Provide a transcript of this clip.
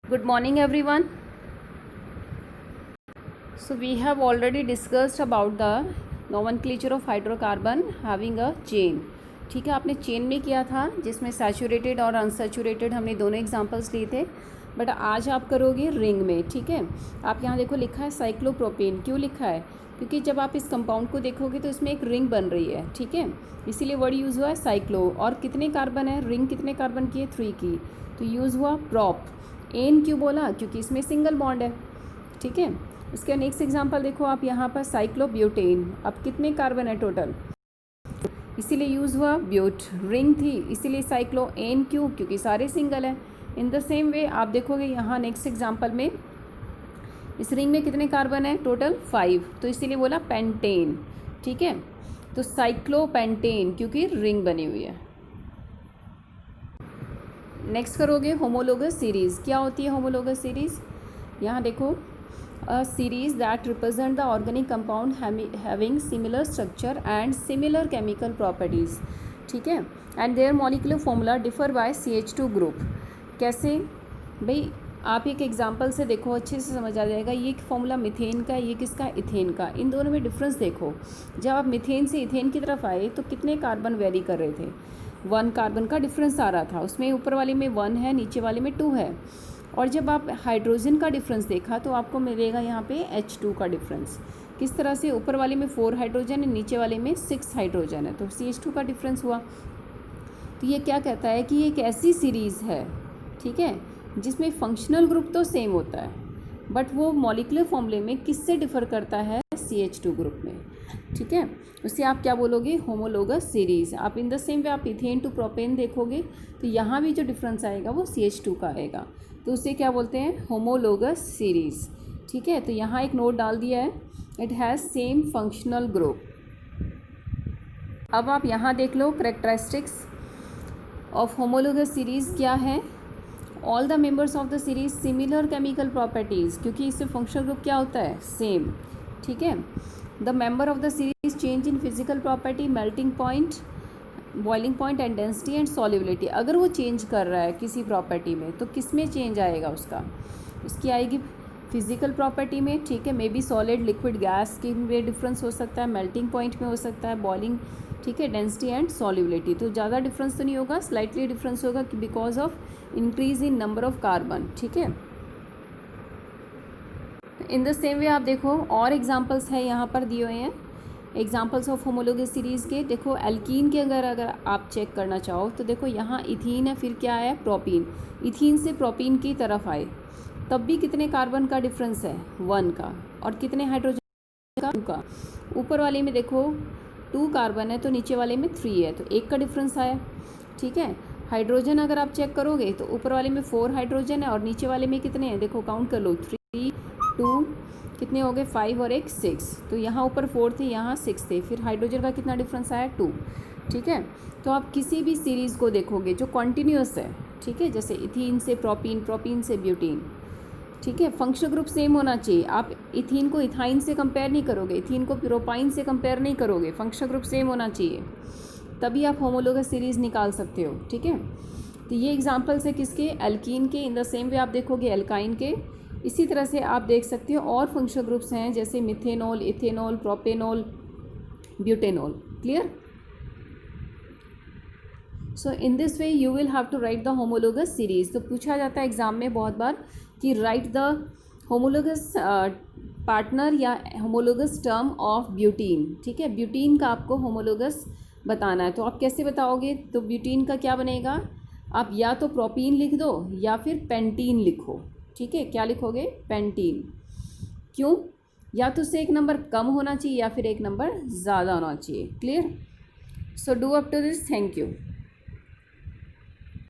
Good morning everyone. So we have already discussed about the nomenclature of hydrocarbon having a chain. ठीक है, आपने chain में किया था जिसमें सैचुरेटेड और अनसैचुरेटेड हमने दोनों एग्जांपल्स लिए थे, बट आज आप करोगे रिंग में. ठीक है, आप यहाँ देखो लिखा है साइक्लोप्रोपेन. क्यों लिखा है? क्योंकि जब आप इस कंपाउंड को देखोगे तो इसमें एक रिंग बन रही है. ठीक है, इसीलिए वर्ड यूज़ हुआ है साइक्लो. और कितने कार्बन है? रिंग कितने कार्बन की है? 3 की. तो यूज़ हुआ प्रॉप. एन क्यों बोला? क्योंकि इसमें सिंगल बॉन्ड है. ठीक है, इसका नेक्स्ट एग्जांपल देखो आप यहाँ पर साइक्लोब्यूटेन. अब कितने कार्बन है टोटल? इसीलिए यूज़ हुआ ब्यूट. रिंग थी इसीलिए साइक्लो. एन क्यों? क्योंकि सारे सिंगल हैं. इन द सेम वे आप देखोगे यहाँ नेक्स्ट एग्जांपल में इस रिंग में कितने कार्बन है? टोटल 5. तो इसीलिए बोला पेंटेन. ठीक है, तो साइक्लोपेंटेन क्योंकि रिंग बनी हुई है. नेक्स्ट करोगे होमोलोगस सीरीज़. क्या होती है होमोलोगस सीरीज़? यहाँ देखो, a series that represent the organic compound having similar structure and similar chemical properties. ठीक है, and their molecular formula differ by CH2 group. कैसे भाई? आप एक एग्जांपल से देखो, अच्छे से समझ आ जाएगा. ये फॉर्मूला मिथेन का, ये किसका? इथेन का. इन दोनों में डिफरेंस देखो. जब आप मिथेन से इथेन की तरफ आए तो कितने कार्बन वेरी कर रहे थे? 1 कार्बन का डिफरेंस आ रहा था. उसमें ऊपर वाले में 1 है, नीचे वाले में 2 है. और जब आप हाइड्रोजन का डिफरेंस देखा तो आपको मिलेगा यहाँ पे H2 का डिफरेंस. किस तरह से? ऊपर वाले में 4 हाइड्रोजन है, नीचे वाले में 6 हाइड्रोजन है, तो CH2 का डिफरेंस हुआ. तो ये क्या कहता है कि ये एक ऐसी सीरीज़ है, ठीक है, जिसमें फंक्शनल ग्रुप तो सेम होता है बट वो मॉलिक्यूलर फॉर्मूले में किससे डिफ़र करता है? CH2 ग्रुप में. ठीक है, उससे आप क्या बोलोगे? Homologous series. आप इन द सेम वे आप इथेन टू प्रोपेन देखोगे तो यहाँ भी जो डिफरेंस आएगा वो CH2 का आएगा, तो उसे क्या बोलते हैं? Homologous series. ठीक है, तो यहाँ एक नोट डाल दिया है, it has same functional group. अब आप यहाँ देख लो करेक्टरिस्टिक्स ऑफ होमोलोगस सीरीज़ क्या है. All the members of the series similar chemical properties, क्योंकि इससे फंक्शनल ग्रुप क्या होता है? सेम. ठीक है, the member of the series change in physical property, melting point, boiling point and density and solubility. अगर वो चेंज कर रहा है किसी प्रॉपर्टी में तो किस में चेंज आएगा उसका? उसकी आएगी फिजिकल प्रॉपर्टी में. ठीक है, may be solid, liquid, gas की में डिफरेंस हो सकता है, मेल्टिंग पॉइंट में हो सकता है, बॉइलिंग, ठीक है, डेंसिटी एंड सॉल्युबिलिटी. तो ज़्यादा डिफरेंस तो नहीं होगा, स्लाइटली डिफरेंस होगा because of increase in number of carbon. ठीक है, इन द सेम वे आप देखो और एग्जाम्पल्स है यहाँ पर दिए हुए हैं. एग्जाम्पल्स ऑफ होमोलोगस सीरीज़ के देखो, एल्कीन के अगर आप चेक करना चाहो तो देखो यहाँ इथीन है, फिर क्या है? प्रोपीन. इथीन से प्रोपीन की तरफ आए तब भी कितने कार्बन का डिफरेंस है? 1 का. और कितने हाइड्रोजन का? 2 का. ऊपर वाले में देखो 2 कार्बन है तो नीचे वाले में 3 है, तो 1 का डिफरेंस आया. ठीक है, हाइड्रोजन अगर आप चेक करोगे तो ऊपर वाले में 4 हाइड्रोजन है और नीचे वाले में कितने हैं? देखो काउंट कर लो, 3, 2, कितने हो गए? 5 और 1 6. तो यहाँ ऊपर 4 थे, यहाँ 6 थे. फिर हाइड्रोजन का कितना डिफरेंस आया? 2. ठीक है, तो आप किसी भी सीरीज़ को देखोगे जो कॉन्टीन्यूअस है, ठीक है, जैसे इथीन से प्रोपीन, प्रोपीन से ब्यूटीन, ठीक है, फंक्शनल ग्रुप सेम होना चाहिए. आप इथीन को इथाइन से कंपेयर नहीं करोगे, इथीन को प्रोपाइन से कंपेयर नहीं करोगे, फंक्शनल ग्रुप सेम होना चाहिए, तभी आप होमोलोगस सीरीज़ निकाल सकते हो. ठीक है, तो ये एग्जांपल्स है किसके? एल्कीन के. इन द सेम वे आप देखोगे एल्काइन के. इसी तरह से आप देख सकते हो और फंक्शनल ग्रुप्स हैं जैसे methanol, ethanol, propanol, butanol. Clear? So in this way you will have to write the homologous series. तो पूछा जाता है एग्जाम में बहुत बार कि राइट द होमोलोगस पार्टनर या होमोलोगस टर्म ऑफ ब्यूटीन. ठीक है, ब्यूटीन का आपको होमोलोगस बताना है, तो आप कैसे बताओगे? तो ब्यूटीन का क्या बनेगा? आप या तो प्रोपीन लिख दो या फिर पेंटीन लिखो. ठीक है, क्या लिखोगे? पेंटीन. क्यों? या तो उससे एक नंबर कम होना चाहिए या फिर एक नंबर ज़्यादा होना चाहिए. Clear? So do up to this. Thank you.